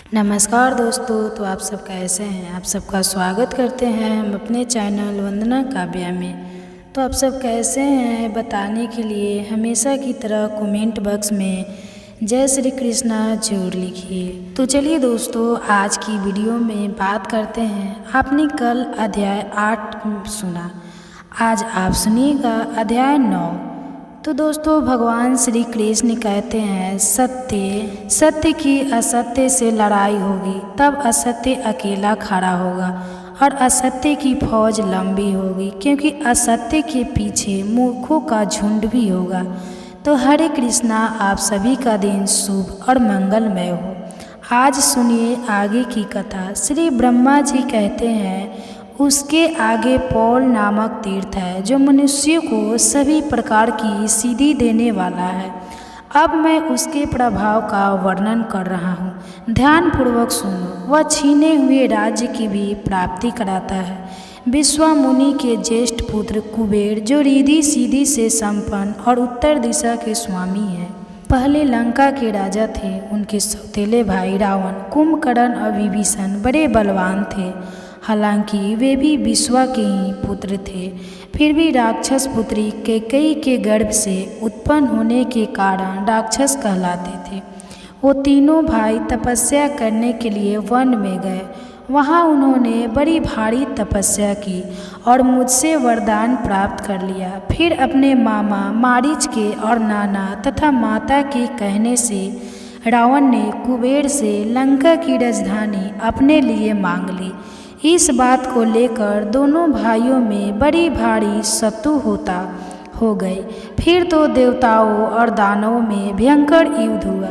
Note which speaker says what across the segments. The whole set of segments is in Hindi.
Speaker 1: नमस्कार दोस्तों, तो आप सब कैसे हैं। आप सबका स्वागत करते हैं हम अपने चैनल वंदना काव्या में। तो आप सब कैसे हैं बताने के लिए हमेशा की तरह कमेंट बॉक्स में जय श्री कृष्णा जरूर लिखिए। तो चलिए दोस्तों, आज की वीडियो में बात करते हैं। आपने कल अध्याय 8 सुना, आज आप सुनिएगा अध्याय 9। तो दोस्तों, भगवान श्री कृष्ण कहते हैं सत्य की असत्य से लड़ाई होगी, तब असत्य अकेला खड़ा होगा और असत्य की फौज लंबी होगी, क्योंकि असत्य के पीछे मूर्खों का झुंड भी होगा। तो हरे कृष्णा, आप सभी का दिन शुभ और मंगलमय हो। आज सुनिए आगे की कथा। श्री ब्रह्मा जी कहते हैं, उसके आगे पौल नामक तीर्थ है, जो मनुष्य को सभी प्रकार की सिद्धि देने वाला है। अब मैं उसके प्रभाव का वर्णन कर रहा हूँ, ध्यानपूर्वक सुनो। वह छीने हुए राज्य की भी प्राप्ति कराता है। विश्वामुनि के ज्येष्ठ पुत्र कुबेर, जो रिद्धि सिद्धि से संपन्न और उत्तर दिशा के स्वामी हैं, पहले लंका के राजा थे। उनके सौतेले भाई रावण, कुंभकर्ण और विभीषण बड़े बलवान थे। हालांकि वे भी विश्वा के ही पुत्र थे, फिर भी राक्षस पुत्री कैकेयी के गर्भ से उत्पन्न होने के कारण राक्षस कहलाते थे। वो तीनों भाई तपस्या करने के लिए वन में गए। वहाँ उन्होंने बड़ी भारी तपस्या की और मुझसे वरदान प्राप्त कर लिया। फिर अपने मामा मारीच के और नाना तथा माता के कहने से रावण ने कुबेर से लंका की राजधानी अपने लिए मांग ली। इस बात को लेकर दोनों भाइयों में बड़ी भारी शत्रु हो गई। फिर तो देवताओं और दानवों में भयंकर युद्ध हुआ।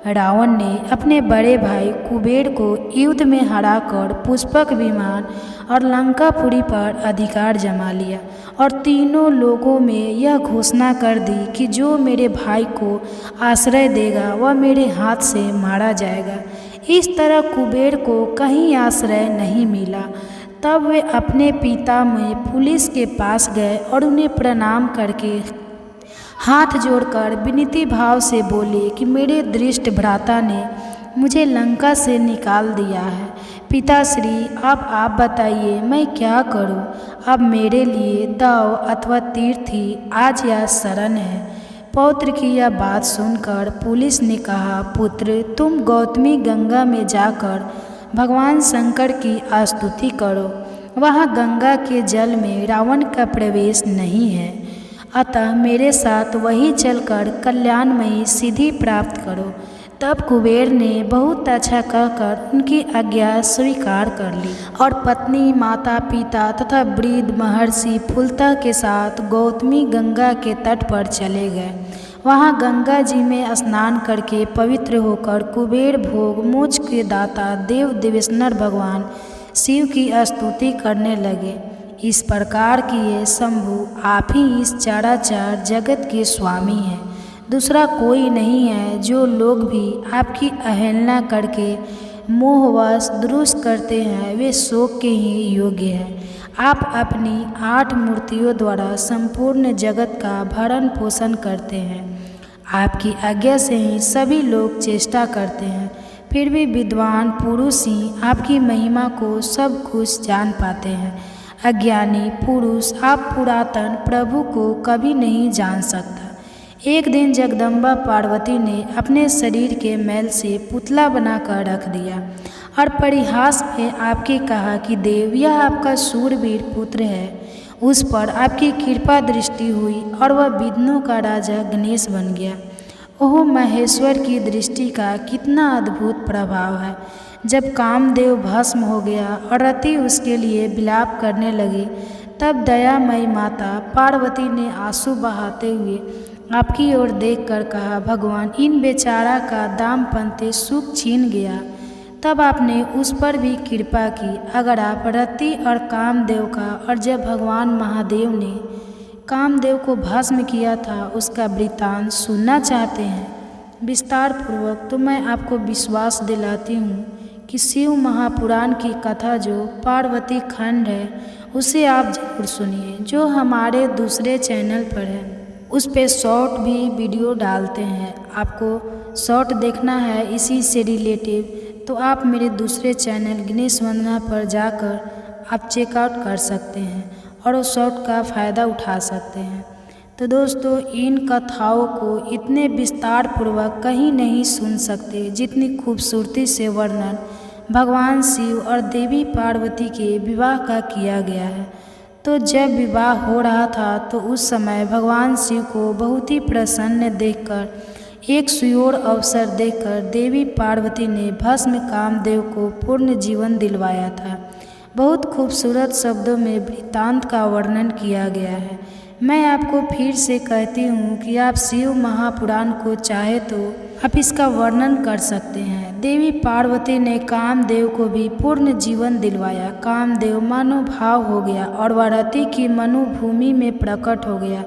Speaker 1: रावण ने अपने बड़े भाई कुबेर को युद्ध में हराकर पुष्पक विमान और लंकापुरी पर अधिकार जमा लिया और तीनों लोगों में यह घोषणा कर दी कि जो मेरे भाई को आश्रय देगा वह मेरे हाथ से मारा जाएगा। इस तरह कुबेर को कहीं आश्रय नहीं मिला। तब वे अपने पिता में पुलिस के पास गए और उन्हें प्रणाम करके हाथ जोड़कर विनीति भाव से बोले कि मेरे दृष्ट भ्राता ने मुझे लंका से निकाल दिया है। पिताश्री, अब आप बताइए मैं क्या करूं? अब मेरे लिए दाव अथवा तीर्थ ही आज या शरण है। पौत्र की यह बात सुनकर पुलिस ने कहा, पुत्र, तुम गौतमी गंगा में जाकर भगवान शंकर की स्तुति करो। वहाँ गंगा के जल में रावण का प्रवेश नहीं है, अतः मेरे साथ वही चलकर कल्याणमयी सिद्धि प्राप्त करो। तब कुबेर ने बहुत अच्छा कहकर उनकी आज्ञा स्वीकार कर ली और पत्नी, माता पिता तथा वृद्ध महर्षि फुलता के साथ गौतमी गंगा के तट पर चले गए। वहाँ गंगा जी में स्नान करके पवित्र होकर कुबेर भोग मोक्ष के दाता देव देवेश्वर भगवान शिव की स्तुति करने लगे। इस प्रकार की ये शंभु, आप ही इस चराचर जगत के स्वामी हैं। दूसरा कोई नहीं है। जो लोग भी आपकी अवहेलना करके मोहवश दुरुस्त करते हैं, वे शोक के ही योग्य हैं। आप अपनी 8 मूर्तियों द्वारा संपूर्ण जगत का भरण पोषण करते हैं। आपकी आज्ञा से ही सभी लोग चेष्टा करते हैं, फिर भी विद्वान पुरुष ही आपकी महिमा को सब कुछ जान पाते हैं। अज्ञानी पुरुष आप पुरातन प्रभु को कभी नहीं जान सकता। एक दिन जगदम्बा पार्वती ने अपने शरीर के मैल से पुतला बनाकर रख दिया और परिहास में आपके कहा कि देव, यह आपका शूरवीर पुत्र है। उस पर आपकी कृपा दृष्टि हुई और वह विघ्नों का राजा गणेश बन गया। ओह, महेश्वर की दृष्टि का कितना अद्भुत प्रभाव है। जब कामदेव भस्म हो गया और रति उसके लिए विलाप करने लगे, तब दयामयी माता पार्वती ने आंसू बहाते हुए आपकी ओर देखकर कहा, भगवान, इन बेचारा का दाम्पत्य सुख छीन गया। तब आपने उस पर भी कृपा की। अगर आप रति और कामदेव का, और जब भगवान महादेव ने कामदेव को भस्म किया था, उसका वृत्तांत सुनना चाहते हैं विस्तार पूर्वक, तो मैं आपको विश्वास दिलाती हूँ कि शिव महापुराण की कथा जो पार्वती खंड है, उसे आप जरूर सुनिए, जो हमारे दूसरे चैनल पर है। उस पे शॉर्ट भी वीडियो डालते हैं। आपको शॉर्ट देखना है इसी से रिलेटिव, तो आप मेरे दूसरे चैनल गणेश वंदना पर जाकर आप चेकआउट कर सकते हैं और उस शॉर्ट का फ़ायदा उठा सकते हैं। तो दोस्तों, इन कथाओं को इतने विस्तार पूर्वक कहीं नहीं सुन सकते जितनी खूबसूरती से वर्णन भगवान शिव और देवी पार्वती के विवाह का किया गया है। तो जब विवाह हो रहा था तो उस समय भगवान शिव को बहुत ही प्रसन्न देखकर एक सुयोग्य अवसर देकर देवी पार्वती ने भस्म कामदेव को पूर्ण जीवन दिलवाया था। बहुत खूबसूरत शब्दों में वृत्तांत का वर्णन किया गया है। मैं आपको फिर से कहती हूँ कि आप शिव महापुराण को चाहे तो आप इसका वर्णन कर सकते हैं। देवी पार्वती ने कामदेव को भी पूर्ण जीवन दिलवाया। कामदेव मनोभाव हो गया और वह रति की मनुभूमि में प्रकट हो गया।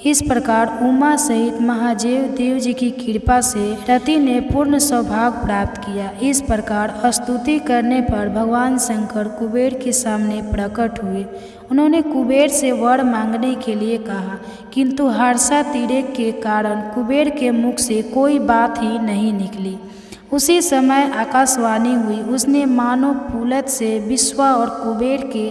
Speaker 1: इस प्रकार उमा सहित महादेव देव जी की कृपा से रति ने पूर्ण सौभाग्य प्राप्त किया। इस प्रकार स्तुति करने पर भगवान शंकर कुबेर के सामने प्रकट हुए। उन्होंने कुबेर से वर मांगने के लिए कहा, किंतु हर्षा तिरेक के कारण कुबेर के मुख से कोई बात ही नहीं निकली। उसी समय आकाशवाणी हुई। उसने मानो पुलत से विश्वा और कुबेर के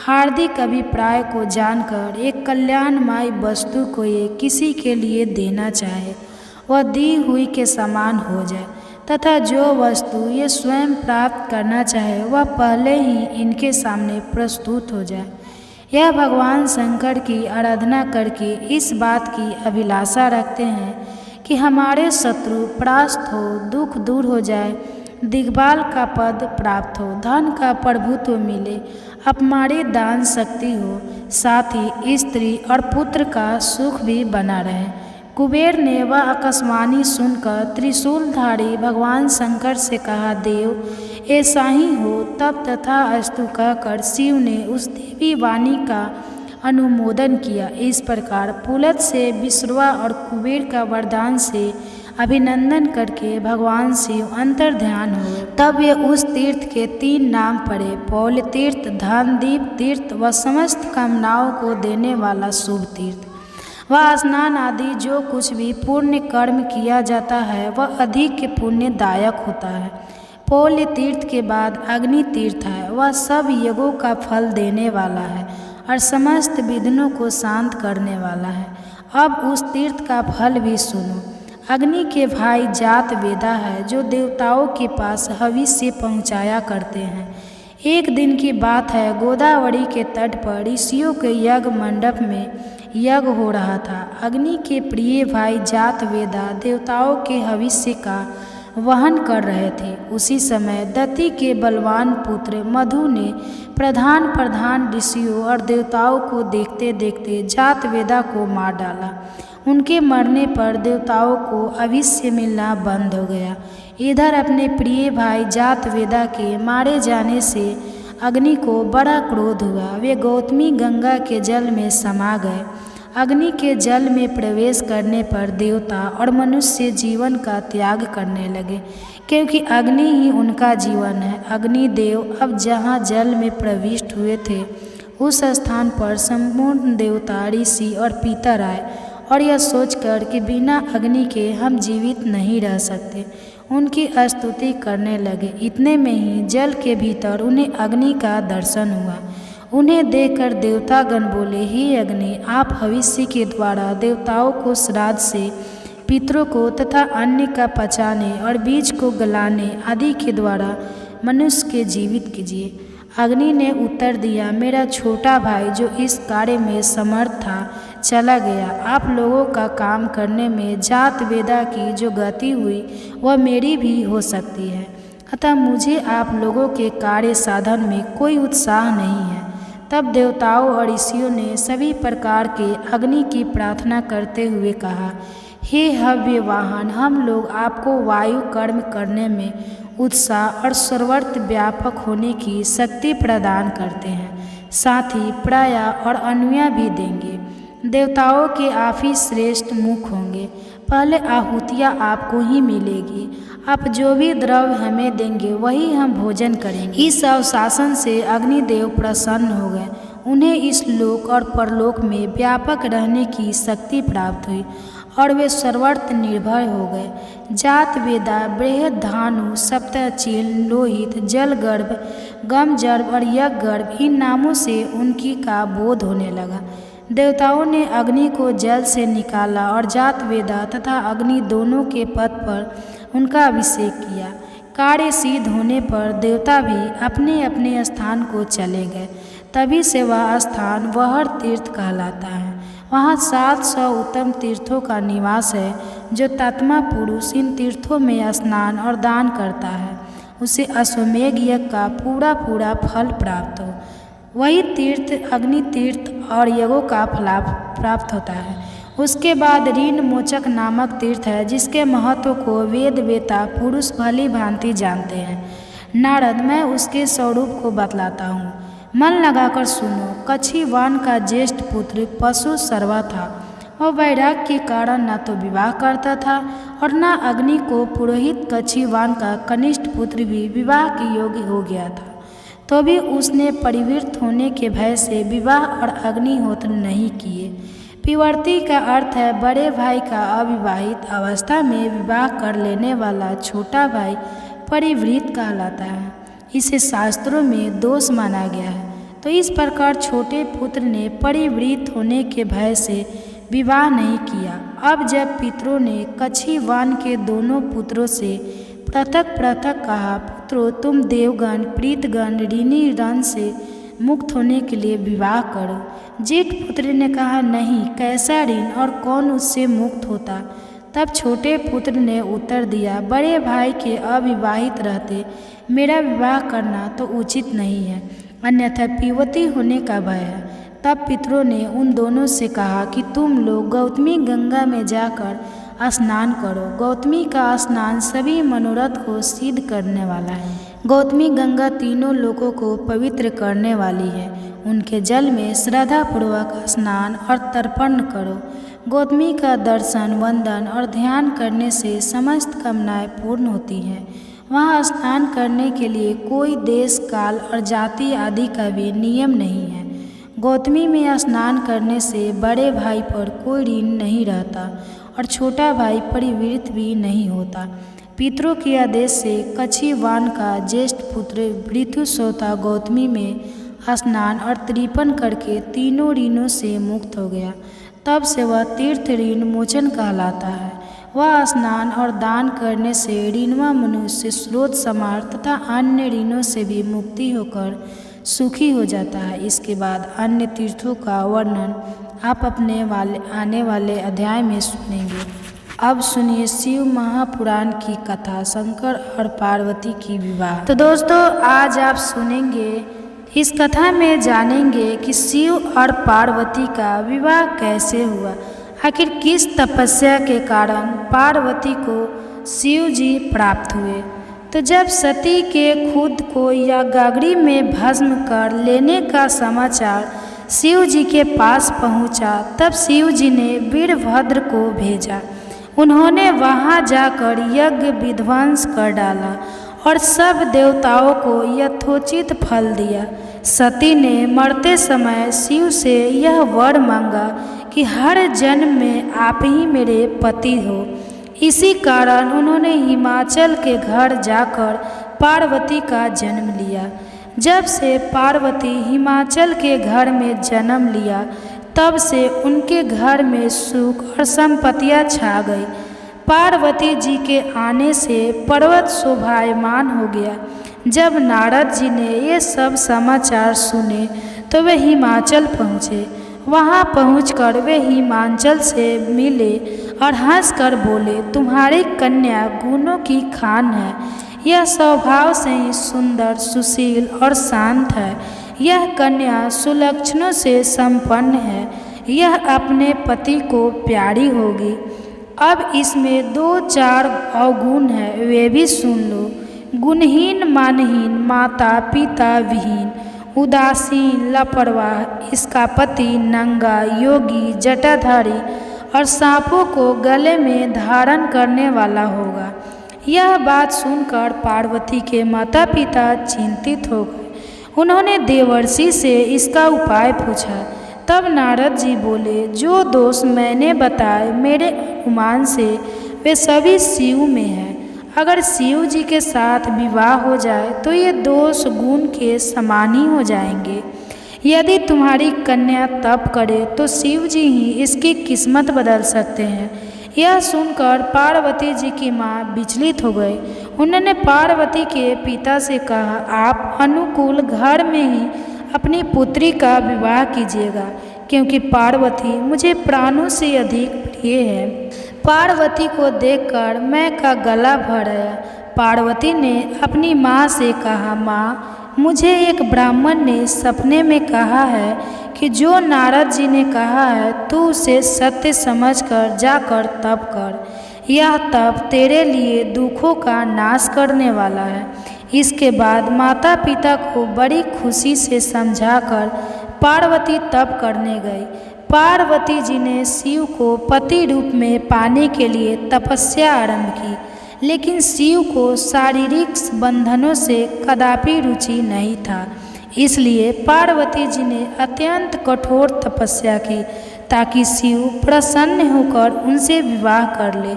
Speaker 1: हार्दिक अभिप्राय को जानकर एक कल्याणमय वस्तु को ये किसी के लिए देना चाहे वह दी हुई के समान हो जाए, तथा जो वस्तु ये स्वयं प्राप्त करना चाहे वह पहले ही इनके सामने प्रस्तुत हो जाए। यह भगवान शंकर की आराधना करके इस बात की अभिलाषा रखते हैं कि हमारे शत्रु परास्त हो, दुख दूर हो जाए, दिग्बाल का पद प्राप्त हो, धन का प्रभुत्व मिले, हमारी दान शक्ति हो, साथ ही स्त्री और पुत्र का सुख भी बना रहे। कुबेर ने वह आकाशवाणी सुनकर त्रिशूलधारी भगवान शंकर से कहा, देव ऐसा ही हो। तब तथास्तु कहकर शिव ने उस देवी वाणी का अनुमोदन किया। इस प्रकार पुलत से विश्रवा और कुबेर का वरदान से अभिनंदन करके भगवान शिव अंतर्ध्यान हुए। तब वे उस तीर्थ के 3 नाम पड़े, पौल तीर्थ, धनदीप तीर्थ व समस्त कामनाओं को देने वाला शुभ तीर्थ। वह स्नान आदि जो कुछ भी पुण्य कर्म किया जाता है वह अधिक पुण्यदायक होता है। पौल तीर्थ के बाद अग्नि तीर्थ है। वह सब यज्ञों का फल देने वाला है और समस्त विघ्नों को शांत करने वाला है। अब उस तीर्थ का फल भी सुनो। अग्नि के भाई जात वेदा है जो देवताओं के पास हविष्य पहुँचाया करते हैं। एक दिन की बात है, गोदावरी के तट पर ऋषियों के यज्ञ मंडप में यज्ञ हो रहा था। अग्नि के प्रिय भाई जात वेदा देवताओं के हविष्य का वहन कर रहे थे। उसी समय दति के बलवान पुत्र मधु ने प्रधान ऋषियों और देवताओं को देखते देखते जात वेदा को मार डाला। उनके मरने पर देवताओं को हविष्य मिलना बंद हो गया। इधर अपने प्रिय भाई जात वेदा के मारे जाने से अग्नि को बड़ा क्रोध हुआ। वे गौतमी गंगा के जल में समा गए। अग्नि के जल में प्रवेश करने पर देवता और मनुष्य जीवन का त्याग करने लगे, क्योंकि अग्नि ही उनका जीवन है। अग्निदेव अब जहाँ जल में प्रविष्ट हुए थे उस स्थान पर संपूर्ण देवता, ऋषि और पितर आए और यह सोचकर कि बिना अग्नि के हम जीवित नहीं रह सकते, उनकी स्तुति करने लगे। इतने में ही जल के भीतर उन्हें अग्नि का दर्शन हुआ। उन्हें देखकर देवतागण बोले, हे अग्नि, आप भविष्य के द्वारा देवताओं को श्राद्ध से पितरों को तथा अन्न का पचाने और बीज को गलाने आदि के द्वारा मनुष्य के जीवित कीजिए। अग्नि ने उत्तर दिया, मेरा छोटा भाई जो इस कार्य में समर्थ था चला गया। आप लोगों का काम करने में जात वेदा की जो गति हुई वह मेरी भी हो सकती है, अतः मुझे आप लोगों के कार्य साधन में कोई उत्साह नहीं है। तब देवताओं और ऋषियों ने सभी प्रकार के अग्नि की प्रार्थना करते हुए कहा, हे हव्य वाहन, हम लोग आपको वायु कर्म करने में उत्साह और सर्वत्र व्यापक होने की शक्ति प्रदान करते हैं, साथ ही प्रया और अनुया भी देंगे। देवताओं के आप ही श्रेष्ठ मुख होंगे। पहले आहुतियाँ आपको ही मिलेगी। आप जो भी द्रव्य हमें देंगे वही हम भोजन करेंगे। इस अवशासन से अग्निदेव प्रसन्न हो गए। उन्हें इस लोक और परलोक में व्यापक रहने की शक्ति प्राप्त हुई और वे सर्वत्र निर्भय हो गए। जात वेदा बृहद्धानु सप्तचील लोहित जलगर्भ गमजर्भ और यज्ञगर्भ इन नामों से उनकी का बोध होने लगा। देवताओं ने अग्नि को जल से निकाला और जात वेदा तथा अग्नि दोनों के पद पर उनका अभिषेक किया। कार्य सिद्ध होने पर देवता भी अपने अपने स्थान को चले गए। तभी से वह स्थान वहर तीर्थ कहलाता है। वहाँ 700 उत्तम तीर्थों का निवास है। जो तात्मा पुरुष इन तीर्थों में स्नान और दान करता है उसे अश्वमेघ यज्ञ का पूरा फल प्राप्त हो। वही तीर्थ अग्नि तीर्थ और यज्ञों का फल प्राप्त होता है। उसके बाद ऋण मोचक नामक तीर्थ है जिसके महत्व को वेद वेता पुरुष भली भांति जानते हैं। नारद मैं उसके स्वरूप को बतलाता हूँ, मन लगाकर सुनो। कच्छिवान का ज्येष्ठ पुत्र पशु सर्वा था। वह वैराग्य के कारण न तो विवाह करता था और न अग्नि को पुरोहित कच्छिवान का कनिष्ठ पुत्र भी विवाह के योग्य हो गया था। तो भी उसने परिवृत्त होने के भय से विवाह और अग्निहोत्र नहीं किए। पिवर्ती का अर्थ है बड़े भाई का अविवाहित अवस्था में विवाह कर लेने वाला छोटा भाई परिवृत्त कहलाता है। इसे शास्त्रों में दोष माना गया है। तो इस प्रकार छोटे पुत्र ने परिवृत्त होने के भय से विवाह नहीं किया। अब जब पितरों ने कच्छिवान के दोनों पुत्रों से पृथक पृथक कहा, पुत्रों तुम देवगण प्रीतगण ऋणी रण से मुक्त होने के लिए विवाह करो। जेठ पुत्र ने कहा, नहीं, कैसा ऋण और कौन उससे मुक्त होता। तब छोटे पुत्र ने उत्तर दिया, बड़े भाई के अविवाहित रहते मेरा विवाह करना तो उचित नहीं है, अन्यथा पीवती होने का भय है। तब पितरों ने उन दोनों से कहा कि तुम लोग गौतमी गंगा में जाकर स्नान करो। गौतमी का स्नान सभी मनोरथ को सिद्ध करने वाला है। गौतमी गंगा तीनों लोगों को पवित्र करने वाली है। उनके जल में श्रद्धापूर्वक स्नान और तर्पण करो। गौतमी का दर्शन वंदन और ध्यान करने से समस्त कामनाएं पूर्ण होती हैं। वहाँ स्नान करने के लिए कोई देश काल और जाति आदि का भी नियम नहीं है। गौतमी में स्नान करने से बड़े भाई पर कोई ऋण नहीं रहता और छोटा भाई परिवृत्त भी नहीं होता। पितरों के आदेश से कच्छिवान का ज्येष्ठ पुत्र भृत्युसोता गौतमी में स्नान और तर्पण करके तीनों ऋणों से मुक्त हो गया। तब से वह तीर्थ ऋण मोचन कहलाता है। वह स्नान और दान करने से ऋणवा मनुष्य स्रोत समार तथा अन्य ऋणों से भी मुक्ति होकर सुखी हो जाता है। इसके बाद अन्य तीर्थों का वर्णन आप आने वाले अध्याय में सुनेंगे। अब सुनिए शिव महापुराण की कथा, शंकर और पार्वती की विवाह। तो दोस्तों आज आप सुनेंगे, इस कथा में जानेंगे कि शिव और पार्वती का विवाह कैसे हुआ। आखिर किस तपस्या के कारण पार्वती को शिव जी प्राप्त हुए। तो जब सती के खुद को या गागरी में भस्म कर लेने का समाचार शिव जी के पास पहुंचा, तब शिव जी ने वीरभद्र को भेजा। उन्होंने वहां जाकर यज्ञ विध्वंस कर डाला और सब देवताओं को यथोचित फल दिया। सती ने मरते समय शिव से यह वर मांगा कि हर जन्म में आप ही मेरे पति हो। इसी कारण उन्होंने हिमाचल के घर जाकर पार्वती का जन्म लिया। जब से पार्वती हिमाचल के घर में जन्म लिया, तब से उनके घर में सुख और संपत्तियां छा गई। पार्वती जी के आने से पर्वत शोभायमान हो गया। जब नारद जी ने ये सब समाचार सुने तो वे हिमाचल पहुँचे। वहाँ पहुंचकर वे हिमाचल से मिले और हंसकर बोले, तुम्हारी कन्या गुणों की खान है। यह स्वभाव से ही सुंदर सुशील और शांत है। यह कन्या सुलक्षणों से संपन्न है। यह अपने पति को प्यारी होगी। अब इसमें 2-4 अवगुण है, वे भी सुन लो। गुणहीन मानहीन माता पिता विहीन, उदासीन लापरवाह, इसका पति नंगा योगी जटाधारी और सांपों को गले में धारण करने वाला होगा। यह बात सुनकर पार्वती के माता पिता चिंतित हो गए। उन्होंने देवर्षि से इसका उपाय पूछा। तब नारद जी बोले, जो दोष मैंने बताए मेरे अनुमान से वे सभी शिव में है। अगर शिव जी के साथ विवाह हो जाए तो ये दोष गुण के समान ही हो जाएंगे। यदि तुम्हारी कन्या तप करे तो शिव जी ही इसकी किस्मत बदल सकते हैं। यह सुनकर पार्वती जी की माँ विचलित हो गई। उन्होंने पार्वती के पिता से कहा, आप अनुकूल घर में ही अपनी पुत्री का विवाह कीजिएगा, क्योंकि पार्वती मुझे प्राणों से अधिक प्रिय है। पार्वती को देखकर मैं का गला भर आया। पार्वती ने अपनी माँ से कहा, माँ, मुझे एक ब्राह्मण ने सपने में कहा है कि जो नारद जी ने कहा है तू उसे सत्य समझकर जाकर तप कर। यह तप तेरे लिए दुखों का नाश करने वाला है। इसके बाद माता पिता को बड़ी खुशी से समझाकर पार्वती तप करने गई। पार्वती जी ने शिव को पति रूप में पाने के लिए तपस्या आरंभ की, लेकिन शिव को शारीरिक बंधनों से कदापि रुचि नहीं था। इसलिए पार्वती जी ने अत्यंत कठोर तपस्या की ताकि शिव प्रसन्न होकर उनसे विवाह कर ले।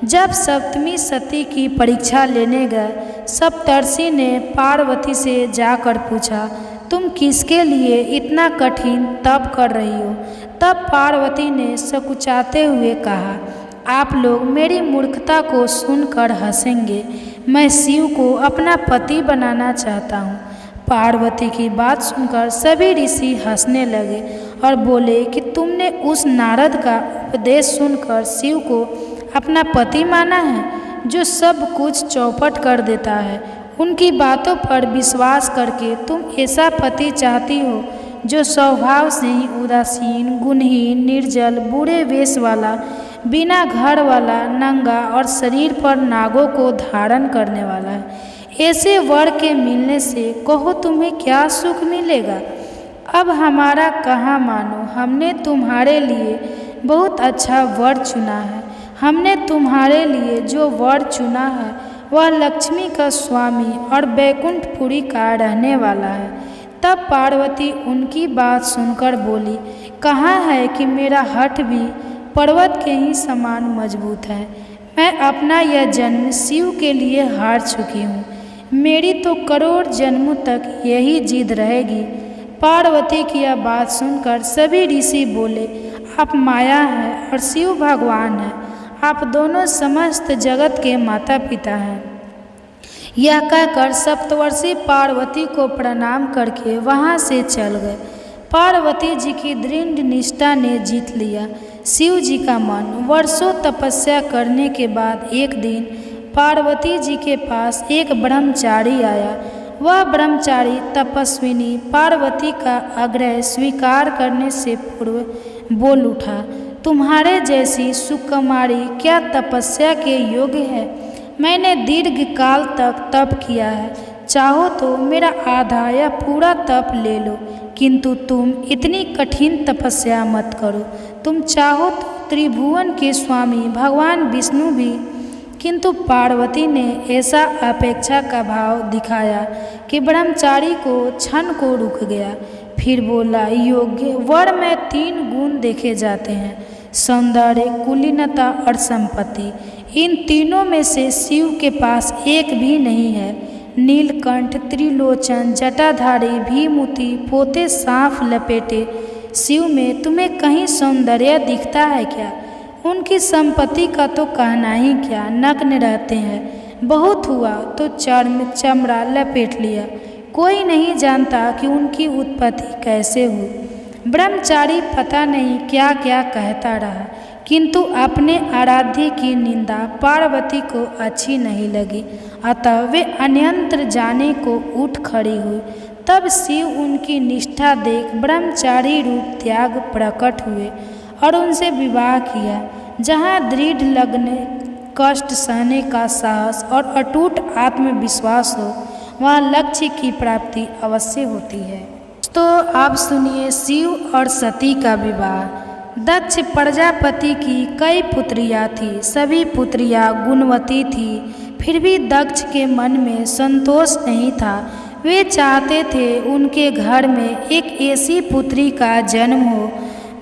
Speaker 1: जब सप्तमी सती की परीक्षा लेने गए, सप्तर्षि ने पार्वती से जाकर पूछा, तुम किसके लिए इतना कठिन तप कर रही हो? तब पार्वती ने सकुचाते हुए कहा, आप लोग मेरी मूर्खता को सुनकर हंसेंगे। मैं शिव को अपना पति बनाना चाहता हूँ। पार्वती की बात सुनकर सभी ऋषि हंसने लगे और बोले कि तुमने उस नारद का उपदेश सुनकर शिव को अपना पति माना है, जो सब कुछ चौपट कर देता है। उनकी बातों पर विश्वास करके तुम ऐसा पति चाहती हो जो स्वभाव से ही उदासीन, गुणहीन, निर्जल, बुरे वेश वाला, बिना घर वाला, नंगा और शरीर पर नागों को धारण करने वाला है। ऐसे वर के मिलने से कहो तुम्हें क्या सुख मिलेगा? अब हमारा कहाँ मानो, हमने तुम्हारे लिए बहुत अच्छा वर चुना है। हमने तुम्हारे लिए जो वर चुना है वह लक्ष्मी का स्वामी और बैकुंठपुरी का रहने वाला है। तब पार्वती उनकी बात सुनकर बोली, कहाँ है कि मेरा हठ भी पर्वत के ही समान मजबूत है। मैं अपना यह जन्म शिव के लिए हार चुकी हूँ। मेरी तो करोड़ जन्मों तक यही जिद रहेगी। पार्वती की यह बात सुनकर सभी ऋषि बोले, आप माया हैं और शिव भगवान हैं। आप दोनों समस्त जगत के माता पिता हैं। यह कहकर सप्तवर्षी पार्वती को प्रणाम करके वहाँ से चल गए। पार्वती जी की दृढ़ निष्ठा ने जीत लिया शिव जी का मन। वर्षों तपस्या करने के बाद एक दिन पार्वती जी के पास एक ब्रह्मचारी आया। वह ब्रह्मचारी तपस्विनी पार्वती का आग्रह स्वीकार करने से पूर्व बोल उठा, तुम्हारे जैसी सुकुमारी क्या तपस्या के योग्य है? मैंने दीर्घ काल तक तप किया है। चाहो तो मेरा आधा या पूरा तप ले लो, किंतु तुम इतनी कठिन तपस्या मत करो। तुम चाहो तो त्रिभुवन के स्वामी भगवान विष्णु भी। किंतु पार्वती ने ऐसा अपेक्षा का भाव दिखाया कि ब्रह्मचारी को क्षण को रुक गया। फिर बोला, योग्य वर में 3 गुण देखे जाते हैं, सौंदर्य, कुलीनता और संपत्ति। इन तीनों में से शिव के पास एक भी नहीं है। नीलकंठ, त्रिलोचन, जटाधारी, भीमुती, पोते सांप लपेटे शिव में तुम्हें कहीं सौंदर्य दिखता है क्या? उनकी संपत्ति का तो कहना ही क्या, नग्न रहते हैं। बहुत हुआ तो चमड़ा लपेट लिया। कोई नहीं जानता कि उनकी उत्पत्ति कैसे हुई। ब्रह्मचारी पता नहीं क्या क्या कहता रहा, किंतु अपने आराध्य की निंदा पार्वती को अच्छी नहीं लगी। अतः वे अन्यंत्र जाने को उठ खड़ी हुई। तब शिव उनकी निष्ठा देख ब्रह्मचारी रूप त्याग प्रकट हुए और उनसे विवाह किया। जहाँ दृढ़ लगन, कष्ट सहने का साहस और अटूट आत्मविश्वास हो, वहाँ लक्ष्य की प्राप्ति अवश्य होती है। तो आप सुनिए शिव और सती का विवाह। दक्ष प्रजापति की कई पुत्रियाँ थीं। सभी पुत्रियाँ गुणवती थीं। फिर भी दक्ष के मन में संतोष नहीं था। वे चाहते थे उनके घर में एक ऐसी पुत्री का जन्म हो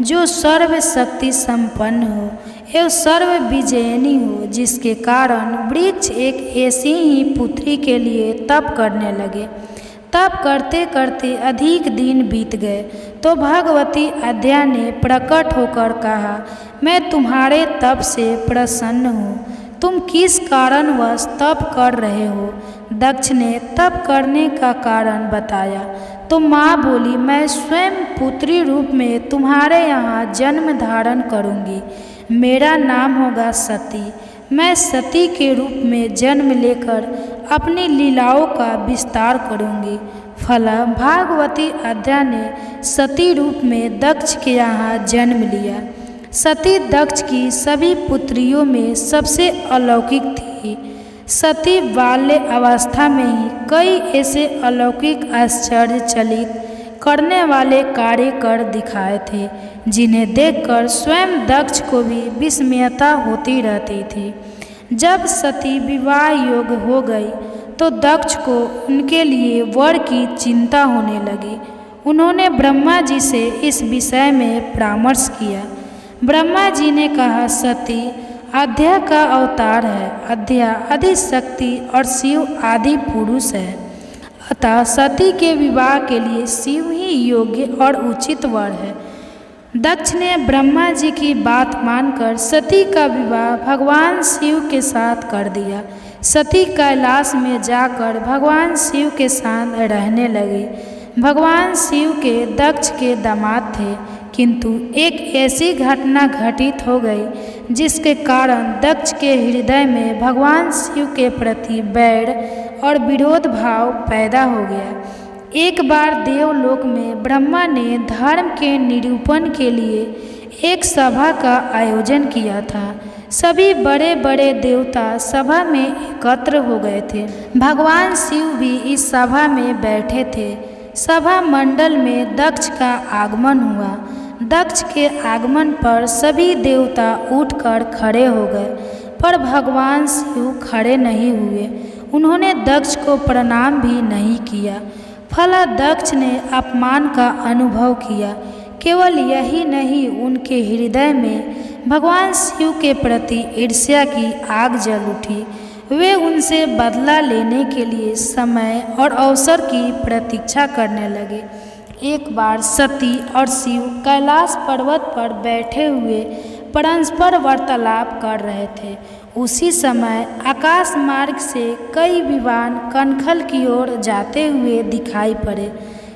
Speaker 1: जो सर्वशक्ति संपन्न हो एवं सर्व विजयिनी हो, जिसके कारण वृक्ष एक ऐसी ही पुत्री के लिए तप करने लगे। तप करते करते अधिक दिन बीत गए तो भगवती अद्या ने प्रकट होकर कहा, मैं तुम्हारे तप से प्रसन्न हूँ। तुम किस कारणवश तप कर रहे हो? दक्ष ने तप करने का कारण बताया तो माँ बोली, मैं स्वयं पुत्री रूप में तुम्हारे यहाँ जन्म धारण करूँगी। मेरा नाम होगा सती। मैं सती के रूप में जन्म लेकर अपनी लीलाओं का विस्तार करूँगी। फला भागवती अद्या ने सती रूप में दक्ष के यहाँ जन्म लिया। सती दक्ष की सभी पुत्रियों में सबसे अलौकिक थी। सती बाल्य अवस्था में ही कई ऐसे अलौकिक आश्चर्यचलित करने वाले कार्य कर दिखाए थे जिन्हें देखकर स्वयं दक्ष को भी विस्मयता होती रहती थी। जब सती विवाह योग्य हो गई तो दक्ष को उनके लिए वर की चिंता होने लगी। उन्होंने ब्रह्मा जी से इस विषय में परामर्श किया। ब्रह्मा जी ने कहा, सती अद्या का अवतार है। अद्या आदि शक्ति और शिव आदि पुरुष है, अतः सती के विवाह के लिए शिव ही योग्य और उचित वर है। दक्ष ने ब्रह्मा जी की बात मानकर सती का विवाह भगवान शिव के साथ कर दिया। सती कैलाश में जाकर भगवान शिव के साथ रहने लगी। भगवान शिव के दक्ष के दामाद थे, किंतु एक ऐसी घटना घटित हो गई जिसके कारण दक्ष के हृदय में भगवान शिव के प्रति बैर और विरोध भाव पैदा हो गया। एक बार देवलोक में ब्रह्मा ने धर्म के निरूपण के लिए एक सभा का आयोजन किया था। सभी बड़े बड़े देवता सभा में एकत्र हो गए थे। भगवान शिव भी इस सभा में बैठे थे। सभा मंडल में दक्ष का आगमन हुआ। दक्ष के आगमन पर सभी देवता उठकर खड़े हो गए, पर भगवान शिव खड़े नहीं हुए। उन्होंने दक्ष को प्रणाम भी नहीं किया। फला दक्ष ने अपमान का अनुभव किया। केवल यही नहीं, उनके हृदय में भगवान शिव के प्रति ईर्ष्या की आग जल उठी। वे उनसे बदला लेने के लिए समय और अवसर की प्रतीक्षा करने लगे। एक बार सती और शिव कैलाश पर्वत पर बैठे हुए परस्पर वार्तालाप कर रहे थे। उसी समय आकाश मार्ग से कई विमान कनखल की ओर जाते हुए दिखाई पड़े।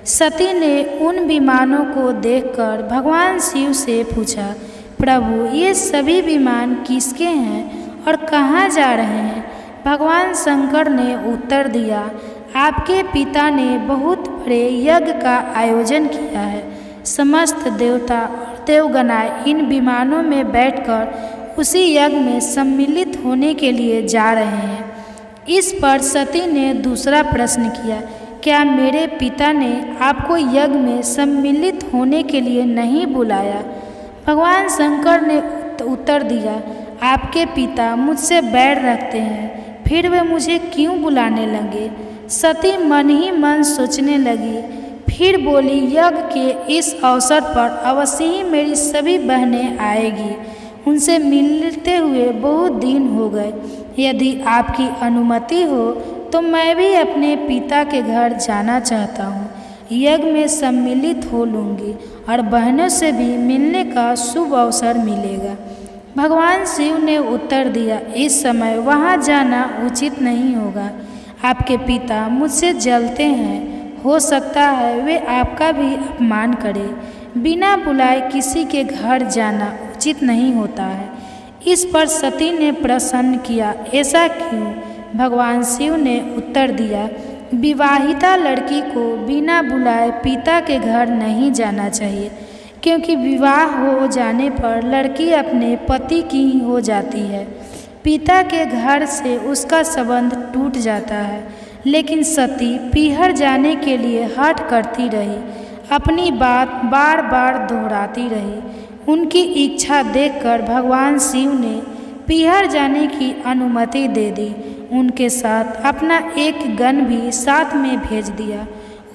Speaker 1: सती ने उन विमानों को देखकर भगवान शिव से पूछा, प्रभु ये सभी विमान किसके हैं और कहाँ जा रहे हैं? भगवान शंकर ने उत्तर दिया, आपके पिता ने बहुत बड़े यज्ञ का आयोजन किया है। समस्त देवता और देवगणा इन विमानों में बैठकर उसी यज्ञ में सम्मिलित होने के लिए जा रहे हैं। इस पर सती ने दूसरा प्रश्न किया, क्या मेरे पिता ने आपको यज्ञ में सम्मिलित होने के लिए नहीं बुलाया? भगवान शंकर ने उत्तर दिया, आपके पिता मुझसे बैर रखते हैं, फिर वे मुझे क्यों बुलाने लगे? सती मन ही मन सोचने लगी, फिर बोली, यज्ञ के इस अवसर पर अवश्य ही मेरी सभी बहनें आएगी। उनसे मिलते हुए बहुत दिन हो गए। यदि आपकी अनुमति हो तो मैं भी अपने पिता के घर जाना चाहता हूँ। यज्ञ में सम्मिलित हो लूँगी और बहनों से भी मिलने का शुभ अवसर मिलेगा। भगवान शिव ने उत्तर दिया, इस समय वहाँ जाना उचित नहीं होगा। आपके पिता मुझसे जलते हैं, हो सकता है वे आपका भी अपमान करें। बिना बुलाए किसी के घर जाना उचित नहीं होता है। इस पर सती ने प्रश्न किया, ऐसा क्यों? भगवान शिव ने उत्तर दिया, विवाहिता लड़की को बिना बुलाए पिता के घर नहीं जाना चाहिए, क्योंकि विवाह हो जाने पर लड़की अपने पति की ही हो जाती है। पिता के घर से उसका संबंध टूट जाता है। लेकिन सती पीहर जाने के लिए हठ करती रही, अपनी बात बार बार दोहराती रही। उनकी इच्छा देखकर भगवान शिव ने पीहर जाने की अनुमति दे दी। उनके साथ अपना एक गण भी साथ में भेज दिया।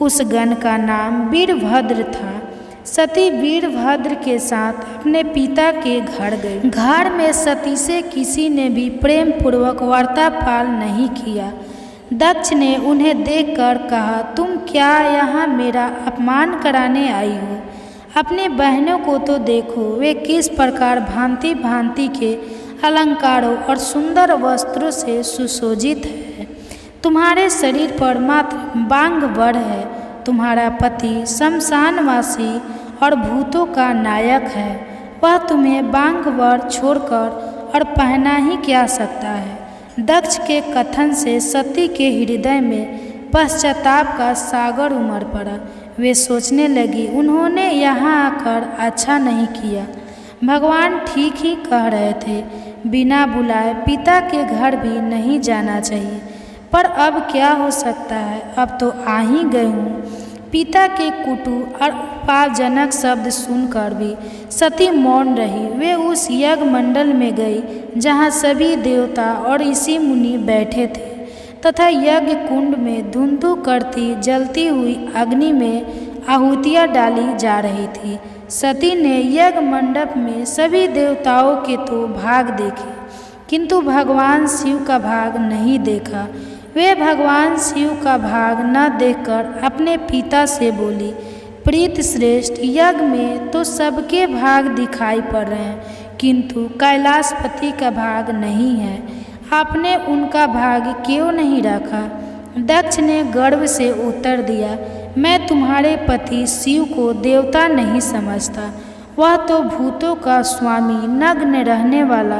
Speaker 1: उस गण का नाम वीरभद्र था। सती वीरभद्र के साथ अपने पिता के घर गई। घर में सती से किसी ने भी प्रेम पूर्वक वार्तालाप नहीं किया। दक्ष ने उन्हें देखकर कहा, तुम क्या यहाँ मेरा अपमान कराने आई हो? अपनी बहनों को तो देखो, वे किस प्रकार भांति भांति के अलंकारों और सुंदर वस्त्रों से सुशोभित है। तुम्हारे शरीर पर मात्र बांग बड़ है। तुम्हारा पति शमशानवासी और भूतों का नायक है। वह तुम्हें बांग बड़ छोड़कर और पहना ही क्या सकता है। दक्ष के कथन से सती के हृदय में पश्चाताप का सागर उमड़ पड़ा। वे सोचने लगी, उन्होंने यहाँ आकर अच्छा नहीं किया। भगवान ठीक ही कह रहे थे, बिना बुलाए पिता के घर भी नहीं जाना चाहिए। पर अब क्या हो सकता है, अब तो आ ही गई हूँ। पिता के कुटु और अपमानजनक शब्द सुनकर भी सती मौन रही। वे उस यज्ञ मंडल में गई जहाँ सभी देवता और ऋषि मुनि बैठे थे तथा यज्ञ कुंड में धुंधु करती जलती हुई अग्नि में आहुतियाँ डाली जा रही थी। सती ने यज्ञ मंडप में सभी देवताओं के तो भाग देखे, किंतु भगवान शिव का भाग नहीं देखा। वे भगवान शिव का भाग न देखकर अपने पिता से बोली, प्रीत श्रेष्ठ, यज्ञ में तो सबके भाग दिखाई पड़ रहे हैं, किंतु कैलाशपति का भाग नहीं है। आपने उनका भाग क्यों नहीं रखा? दक्ष ने गर्व से उत्तर दिया, मैं तुम्हारे पति शिव को देवता नहीं समझता। वह तो भूतों का स्वामी, नग्न रहने वाला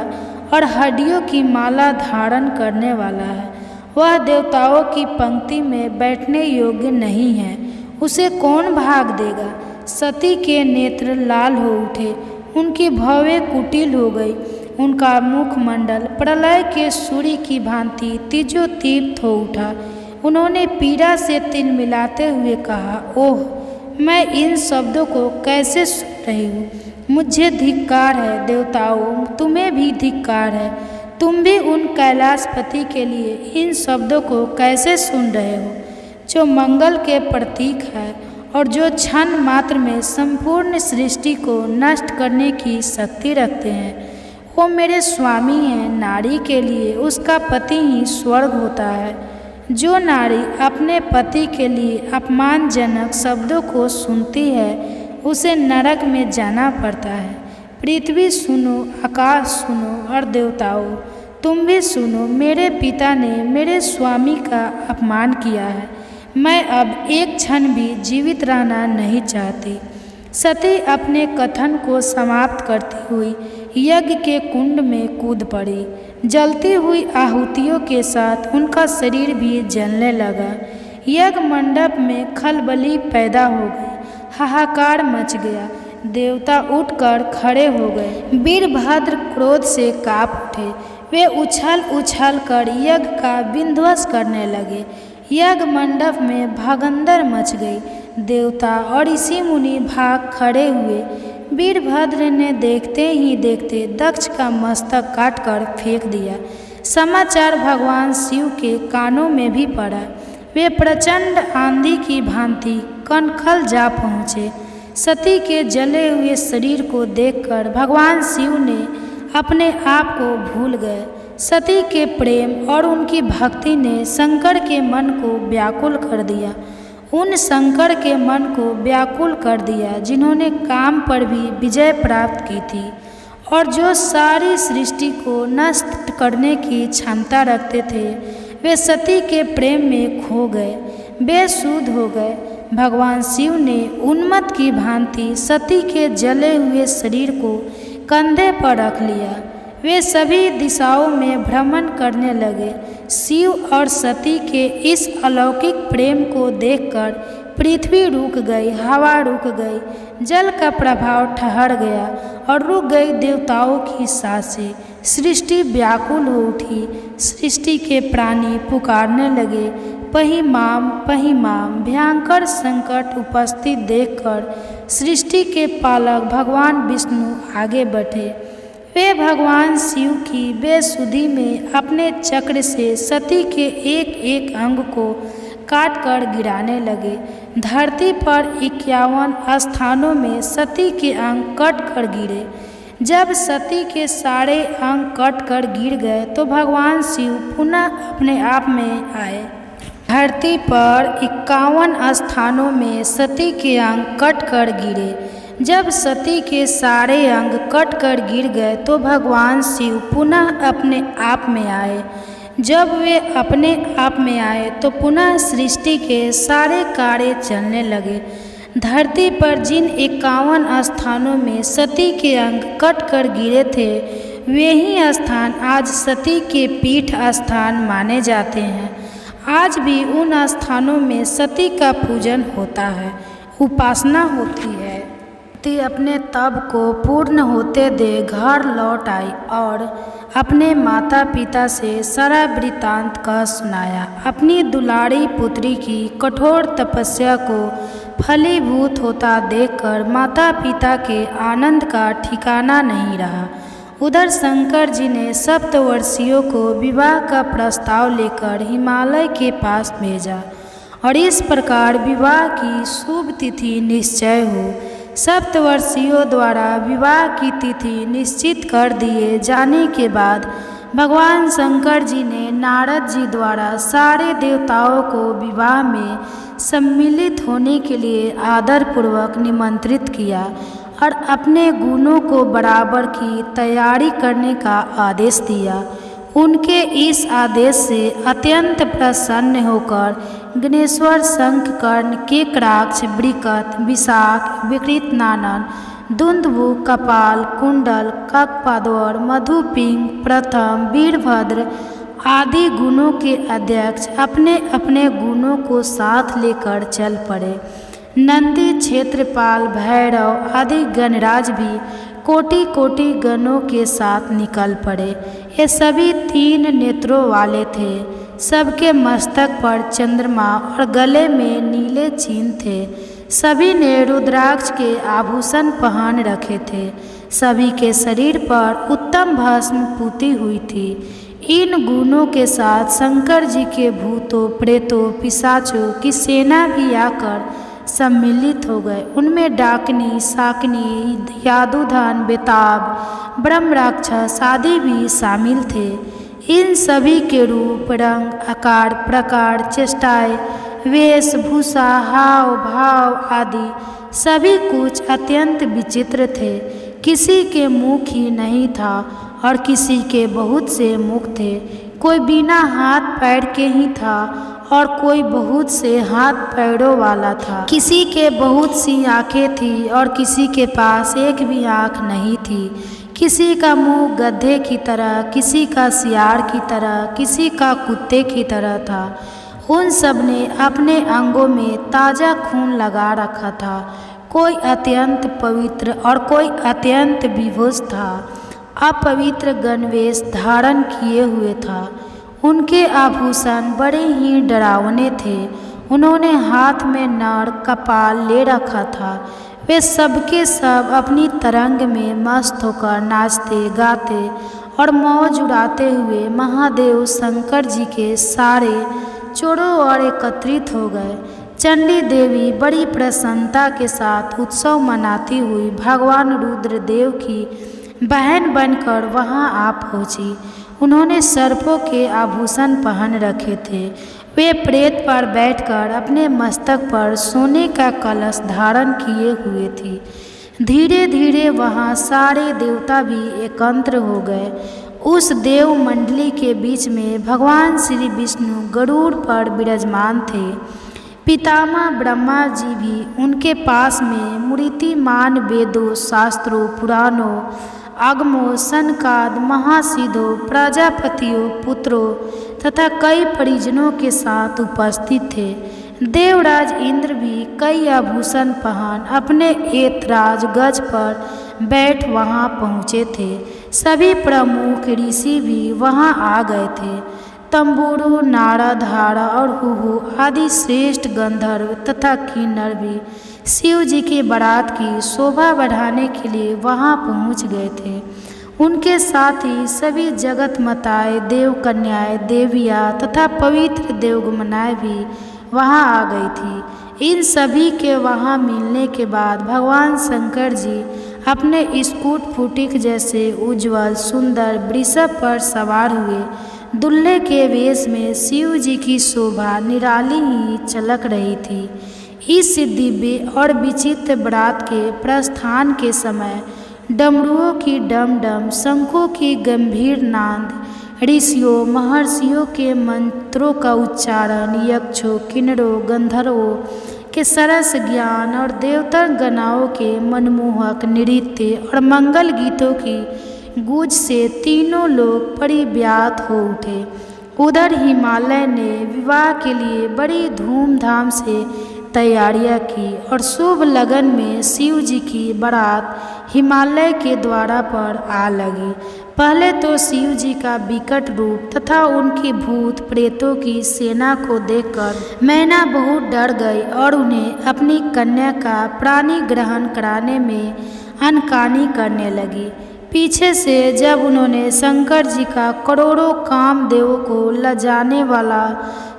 Speaker 1: और हड्डियों की माला धारण करने वाला है। वह देवताओं की पंक्ति में बैठने योग्य नहीं है। उसे कौन भाग देगा? सती के नेत्र लाल हो उठे, उनकी भवें कुटिल हो गई। उनका मुखमंडल प्रलय के सूर्य की भांति तेजोदीप्त हो उठा। उन्होंने पीड़ा से तिल मिलाते हुए कहा, ओह, मैं इन शब्दों को कैसे सुन रही हूँ। मुझे धिक्कार है देवताओं, तुम्हें भी धिक्कार है। तुम भी उन कैलाशपति के लिए इन शब्दों को कैसे सुन रहे हो, जो मंगल के प्रतीक है और जो क्षण मात्र में संपूर्ण सृष्टि को नष्ट करने की शक्ति रखते हैं। वो मेरे स्वामी हैं। नारी के लिए उसका पति ही स्वर्ग होता है। जो नारी अपने पति के लिए अपमानजनक शब्दों को सुनती है, उसे नरक में जाना पड़ता है। पृथ्वी सुनो, आकाश सुनो और देवताओं, तुम भी सुनो। मेरे पिता ने मेरे स्वामी का अपमान किया है। मैं अब एक क्षण भी जीवित रहना नहीं चाहती। सती अपने कथन को समाप्त करती हुई यज्ञ के कुंड में कूद पड़ी। जलती हुई आहुतियों के साथ उनका शरीर भी जलने लगा। यज्ञ मंडप में खलबली पैदा हो गई। हाहाकार मच गया। देवता उठकर खड़े हो गए। वीरभद्र क्रोध से काँप उठे। वे उछल उछल कर यज्ञ का विध्वंस करने लगे। यज्ञ मंडप में भगदड़ मच गई। देवता और ऋषि मुनि भाग खड़े हुए। वीरभद्र ने देखते ही देखते दक्ष का मस्तक काटकर फेंक दिया। समाचार भगवान शिव के कानों में भी पड़ा। वे प्रचंड आंधी की भांति कनखल जा पहुँचे। सती के जले हुए शरीर को देखकर भगवान शिव ने अपने आप को भूल गए। सती के प्रेम और उनकी भक्ति ने शंकर के मन को व्याकुल कर दिया। उन शंकर के मन को व्याकुल कर दिया जिन्होंने काम पर भी विजय प्राप्त की थी और जो सारी सृष्टि को नष्ट करने की क्षमता रखते थे। वे सती के प्रेम में खो गए, बेसुध हो गए। भगवान शिव ने उन्मत्त की भांति सती के जले हुए शरीर को कंधे पर रख लिया। वे सभी दिशाओं में भ्रमण करने लगे। शिव और सती के इस अलौकिक प्रेम को देखकर पृथ्वी रुक गई, हवा रुक गई, जल का प्रभाव ठहर गया और रुक गई देवताओं की सांसें। सृष्टि व्याकुल हो उठी। सृष्टि के प्राणी पुकारने लगे, पहिमाम पहिमाम। भयंकर संकट उपस्थित देखकर सृष्टि के पालक भगवान विष्णु आगे बढ़े। वे भगवान शिव की बेसुधी में अपने चक्र से सती के एक एक अंग को काट कर गिराने लगे। धरती पर 51 स्थानों में सती के अंग कट कर गिरे। जब सती के सारे अंग कट कर गिर गए तो भगवान शिव पुनः अपने आप में आए। धरती पर 51 स्थानों में सती के अंग कट कर गिरे। जब सती के सारे अंग कट कर गिर गए तो भगवान शिव पुनः अपने आप में आए। जब वे अपने आप में आए तो पुनः सृष्टि के सारे कार्य चलने लगे। धरती पर जिन 51 स्थानों में सती के अंग कट कर गिरे थे वे ही स्थान आज सती के पीठ स्थान माने जाते हैं। आज भी उन स्थानों में सती का पूजन होता है, उपासना होती है। सती अपने तप को पूर्ण होते दे घर लौट आई और अपने माता पिता से सारा वृत्तांत का सुनाया। अपनी दुलारी पुत्री की कठोर तपस्या को फलीभूत होता देखकर माता पिता के आनंद का ठिकाना नहीं रहा। उधर शंकर जी ने सप्तवर्षियों को विवाह का प्रस्ताव लेकर हिमालय के पास भेजा और इस प्रकार विवाह की शुभ तिथि निश्चय हो। सप्तवर्षियों द्वारा विवाह की तिथि निश्चित कर दिए जाने के बाद भगवान शंकर जी ने नारद जी द्वारा सारे देवताओं को विवाह में सम्मिलित होने के लिए आदरपूर्वक निमंत्रित किया और अपने गुणों को बराबर की तैयारी करने का आदेश दिया। उनके इस आदेश से अत्यंत प्रसन्न होकर गणेश्वर, शंखकर्ण, केकराक्ष, वृकत, विशाख, विकृत नानन, दुंदुभु, कपाल, कुंडल, ककपादवर, मधुपिंग, प्रथम, वीरभद्र आदि गुणों के अध्यक्ष अपने अपने गुणों को साथ लेकर चल पड़े। नंदी, क्षेत्रपाल, भैरव आदि गणराज भी कोटि कोटि गणों के साथ निकल पड़े। ये सभी 3 नेत्रों वाले थे। सबके मस्तक पर चंद्रमा और गले में नीले चिन्ह थे। सभी ने रुद्राक्ष के आभूषण पहन रखे थे। सभी के शरीर पर उत्तम भस्म पूती हुई थी। इन गुणों के साथ शंकर जी के भूतों, प्रेतों, पिशाचों की सेना भी आकर सम्मिलित हो गए। उनमें डाकनी, शाकनी, यादुधन, बेताब, ब्रह्म राक्षस आदि भी शामिल थे। इन सभी के रूप, रंग, आकार, प्रकार, चेष्टाएँ, वेशभूषा, हाव भाव आदि सभी कुछ अत्यंत विचित्र थे। किसी के मुख ही नहीं था और किसी के बहुत से मुख थे। कोई बिना हाथ पैर के ही था और कोई बहुत से हाथ पैरों वाला था। किसी के बहुत सी आँखें थी और किसी के पास एक भी आँख नहीं थी। किसी का मुंह गधे की तरह, किसी का सियार की तरह, किसी का कुत्ते की तरह था। उन सब ने अपने अंगों में ताज़ा खून लगा रखा था। कोई अत्यंत पवित्र और कोई अत्यंत विभूष था। अपवित्र गणवेश धारण किए हुए था। उनके आभूषण बड़े ही डरावने थे। उन्होंने हाथ में नर कपाल ले रखा था। वे सबके सब अपनी तरंग में मस्त होकर नाचते गाते और मौज उड़ाते हुए महादेव शंकर जी के सारे चोरों ओर एकत्रित हो गए। चंडी देवी बड़ी प्रसन्नता के साथ उत्सव मनाती हुई भगवान रुद्रदेव की बहन बनकर वहां आ पहुंची। उन्होंने सर्पों के आभूषण पहन रखे थे। वे प्रेत पर बैठकर अपने मस्तक पर सोने का कलश धारण किए हुए थी। धीरे धीरे वहाँ सारे देवता भी एकत्र हो गए। उस देव मंडली के बीच में भगवान श्री विष्णु गरुड़ पर विराजमान थे। पितामह ब्रह्मा जी भी उनके पास में मूर्तिमान वेदों, शास्त्रों, पुराणों, आगमों, सनकाद, महासिद्धों, प्रजापतियों, पुत्रों तथा कई परिजनों के साथ उपस्थित थे। देवराज इंद्र भी कई आभूषण पहन अपने ऐतराज गज पर बैठ वहां पहुँचे थे। सभी प्रमुख ऋषि भी वहां आ गए थे। तंबुरु, नारद, हारा और हुहु आदि श्रेष्ठ गंधर्व तथा किन्नर भी शिव जी की बारात की शोभा बढ़ाने के लिए वहां पहुंच गए थे। उनके साथ ही सभी जगत माताएं, देव कन्याएं, देवियाँ तथा पवित्र देवगमनाएं भी वहाँ आ गई थी। इन सभी के वहाँ मिलने के बाद भगवान शंकर जी अपने स्कूट फुटिक जैसे उज्जवल सुंदर वृषभ पर सवार हुए। दूल्हे के वेश में शिव जी की शोभा निराली ही चलक रही थी। इस दिव्य और विचित्र बारात के प्रस्थान के समय डमरुओं की डम डम, शंखों की गंभीर नाद, ऋषियों महर्षियों के मंत्रों का उच्चारण, यक्षों किन्नरों गंधर्वों के सरस ज्ञान और देवता गणाओं के मनमोहक नृत्य और मंगल गीतों की गूंज से तीनों लोग परिव्यात हो उठे। उधर हिमालय ने विवाह के लिए बड़ी धूमधाम से तैयारियां की और शुभ लगन में शिव जी की बारात हिमालय के द्वारा पर आ लगी। पहले तो शिव जी का विकट रूप तथा उनकी भूत प्रेतों की सेना को देखकर मैना बहुत डर गई और उन्हें अपनी कन्या का प्राणी ग्रहण कराने में अनकानी करने लगी। पीछे से जब उन्होंने शंकर जी का करोड़ों कामदेवों को लजाने वाला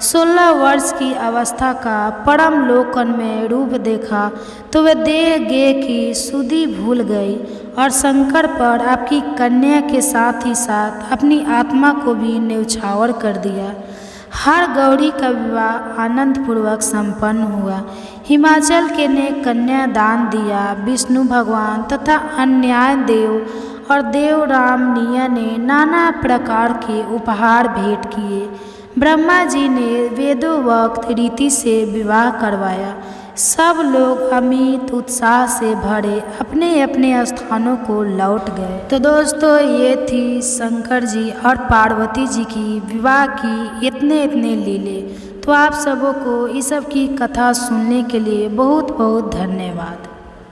Speaker 1: 16 वर्ष की अवस्था का परम लोकन में रूप देखा तो वे देह गे की सुधि भूल गई और शंकर पर आपकी कन्या के साथ ही साथ अपनी आत्मा को भी न्यौछावर कर दिया। हर गौरी का विवाह आनंद पूर्वक संपन्न हुआ। हिमाचल के ने कन्या दान दिया। विष्णु भगवान तथा अन्य देव और देवरामनिया ने नाना प्रकार के उपहार भेंट किए। ब्रह्मा जी ने वेदोक्त रीति से विवाह करवाया। सब लोग अमित उत्साह से भरे अपने अपने स्थानों को लौट गए। तो दोस्तों, ये थी शंकर जी और पार्वती जी की विवाह की इतने लीले। तो आप सबों को इस सब की कथा सुनने के लिए बहुत बहुत धन्यवाद।